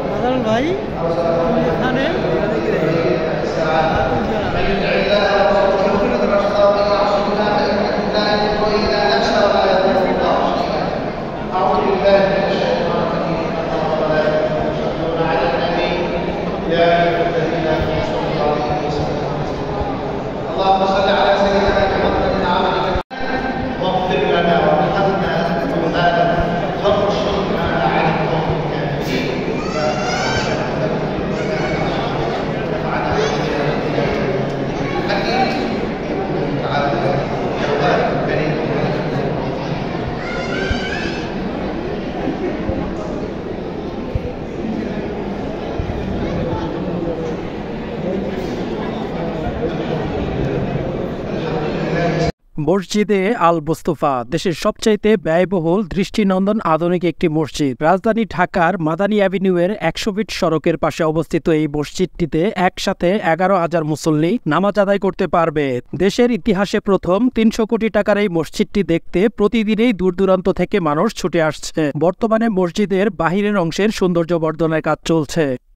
বাদল ভাই তুমি এখানে اللهم صل على سيدنا محمد عبدك واغفر لنا وارحمنا ذنوبنا وانصرنا على القوم الكافرين. মসজিদে আল মুস্তফা দেশের সবচাইতে ব্যয়বহুল দৃষ্টিনন্দন আধুনিক একটি মসজিদ। রাজধানী ঢাকার মাদানী অ্যাভিনিউয়ের ১০০ ফিট সড়কের পাশে অবস্থিত এই মসজিদটিতে একসাথে ১১,০০০ মুসল্লি নামাজ আদায় করতে পারবে। দেশের ইতিহাসে প্রথম ৩০০ কোটি টাকার এই মসজিদটি দেখতে প্রতিদিনই দূর দূরান্ত থেকে মানুষ ছুটে আসছে। বর্তমানে মসজিদের বাহিরের অংশের সৌন্দর্য বর্ধনের কাজ চলছে।